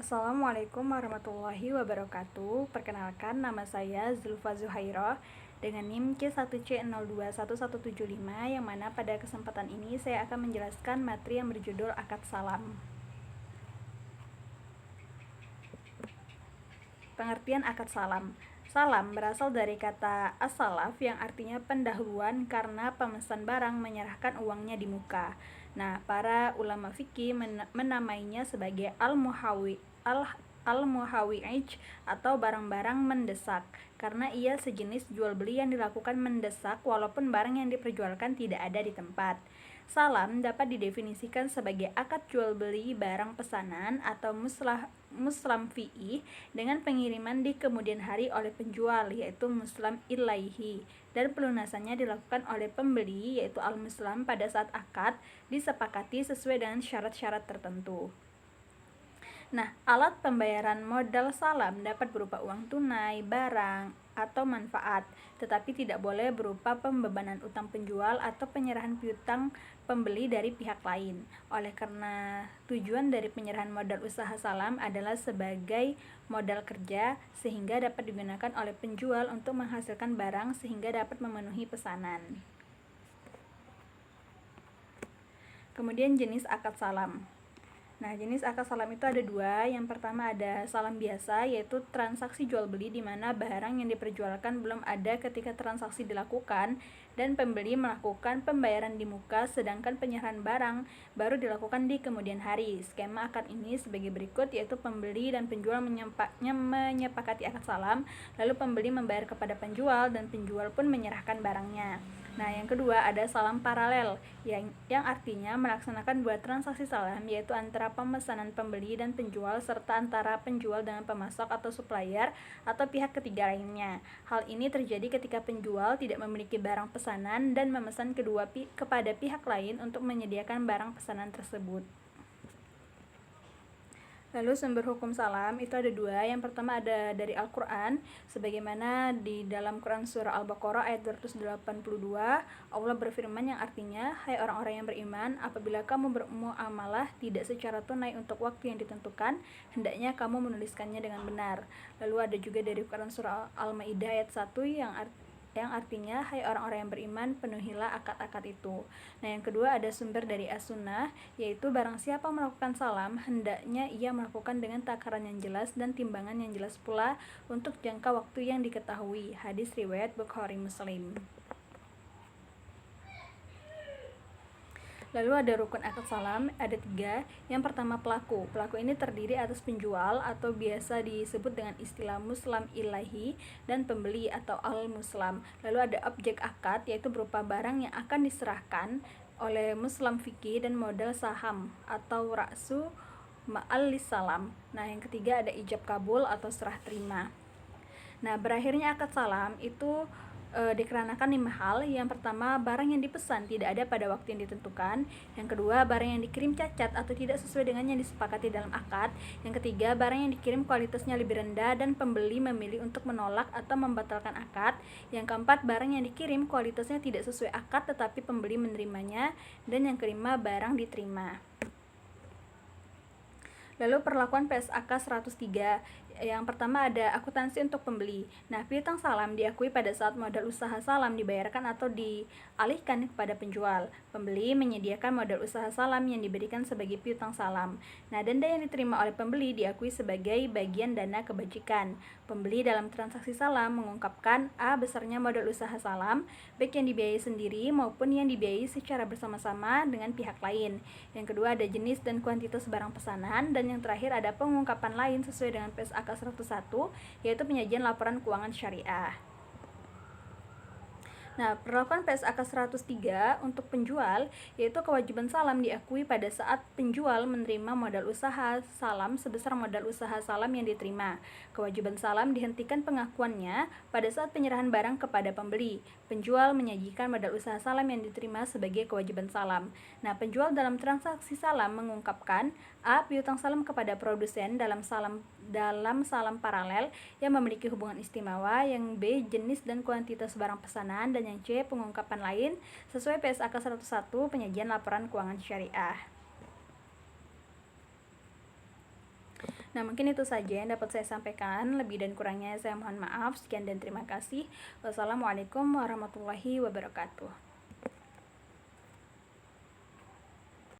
Assalamualaikum warahmatullahi wabarakatuh. Perkenalkan, nama saya Zulfa Zuhairah dengan NIM C1C021175, yang mana pada kesempatan ini saya akan menjelaskan materi yang berjudul Akad Salam. Pengertian akad salam. Salam berasal dari kata as-salaf yang artinya pendahuluan karena pemesan barang menyerahkan uangnya di muka. Nah, para ulama fikih menamainya sebagai al-muhawi'ij atau barang-barang mendesak, karena ia sejenis jual beli yang dilakukan mendesak walaupun barang yang diperjualkan tidak ada di tempat. Salam dapat didefinisikan sebagai akad jual beli barang pesanan atau muslam fi'ih dengan pengiriman di kemudian hari oleh penjual, yaitu muslam ilaihi, dan pelunasannya dilakukan oleh pembeli, yaitu al-muslam, pada saat akad disepakati sesuai dengan syarat-syarat tertentu. Nah, alat pembayaran modal salam dapat berupa uang tunai, barang, atau manfaat, tetapi tidak boleh berupa pembebanan utang penjual atau penyerahan piutang pembeli dari pihak lain. Oleh karena tujuan dari penyerahan modal usaha salam adalah sebagai modal kerja, sehingga dapat digunakan oleh penjual untuk menghasilkan barang sehingga dapat memenuhi pesanan. Kemudian jenis akad salam. Nah, jenis akad salam itu ada dua. Yang pertama ada salam biasa, yaitu transaksi jual beli di mana barang yang diperjualkan belum ada ketika transaksi dilakukan dan pembeli melakukan pembayaran di muka, sedangkan penyerahan barang baru dilakukan di kemudian hari. Skema akad ini sebagai berikut, yaitu pembeli dan penjual menyepakati akad salam, lalu pembeli membayar kepada penjual dan penjual pun menyerahkan barangnya. Nah, yang kedua ada salam paralel yang artinya melaksanakan dua transaksi salam, yaitu antara pemesanan pembeli dan penjual serta antara penjual dengan pemasok atau supplier atau pihak ketiga lainnya. Hal ini terjadi ketika penjual tidak memiliki barang pesanan dan memesan kepada pihak lain untuk menyediakan barang pesanan tersebut. Lalu sumber hukum salam itu ada dua. Yang pertama ada dari Al-Quran, sebagaimana di dalam Quran surah Al-Baqarah ayat 282, Allah berfirman yang artinya, "Hai orang-orang yang beriman, apabila kamu bermuamalah tidak secara tunai untuk waktu yang ditentukan, hendaknya kamu menuliskannya dengan benar." Lalu ada juga dari Quran surah Al-Maidah ayat 1 yang artinya, "Hai orang-orang yang beriman, penuhilah akad-akad itu." Nah, yang kedua ada sumber dari As-Sunnah, yaitu barang siapa melakukan salam, hendaknya ia melakukan dengan takaran yang jelas dan timbangan yang jelas pula untuk jangka waktu yang diketahui. Hadis riwayat Bukhari Muslim. Lalu ada rukun akad salam, ada tiga. Yang pertama pelaku. Pelaku ini terdiri atas penjual atau biasa disebut dengan istilah muslam ilahi dan pembeli atau al-muslam. Lalu ada objek akad, yaitu berupa barang yang akan diserahkan oleh muslam fikih dan modal saham atau ra'su ma'al salam. Nah, yang ketiga ada ijab kabul atau serah terima. Nah, berakhirnya akad salam itu dikarenakan 5 hal. Yang pertama, barang yang dipesan tidak ada pada waktu yang ditentukan. Yang kedua, barang yang dikirim cacat atau tidak sesuai dengan yang disepakati dalam akad. Yang ketiga, barang yang dikirim kualitasnya lebih rendah dan pembeli memilih untuk menolak atau membatalkan akad. Yang keempat, barang yang dikirim kualitasnya tidak sesuai akad tetapi pembeli menerimanya. Dan yang kelima, barang diterima. Lalu perlakuan PSAK 103. Yang pertama ada akuntansi untuk pembeli. Nah, piutang salam diakui pada saat modal usaha salam dibayarkan atau dialihkan kepada penjual. Pembeli menyediakan modal usaha salam yang diberikan sebagai piutang salam. Nah, denda yang diterima oleh pembeli diakui sebagai bagian dana kebajikan. Pembeli dalam transaksi salam mengungkapkan A. besarnya modal usaha salam, baik yang dibiayai sendiri maupun yang dibiayai secara bersama-sama dengan pihak lain. Yang kedua ada jenis dan kuantitas barang pesanan, dan yang terakhir ada pengungkapan lain sesuai dengan PSAK 101, yaitu penyajian laporan keuangan syariah. Nah, perlakuan PSAK 103 untuk penjual, yaitu kewajiban salam diakui pada saat penjual menerima modal usaha salam sebesar modal usaha salam yang diterima. Kewajiban salam dihentikan pengakuannya pada saat penyerahan barang kepada pembeli. Penjual menyajikan modal usaha salam yang diterima sebagai kewajiban salam. Nah, penjual dalam transaksi salam mengungkapkan A. piutang salam kepada produsen dalam salam paralel yang memiliki hubungan istimewa. Yang B. jenis dan kuantitas barang pesanan. Dan yang C. pengungkapan lain sesuai PSAK 101 penyajian laporan keuangan syariah. Nah, mungkin itu saja yang dapat saya sampaikan. Lebih dan kurangnya saya mohon maaf. Sekian dan terima kasih. Wassalamualaikum warahmatullahi wabarakatuh.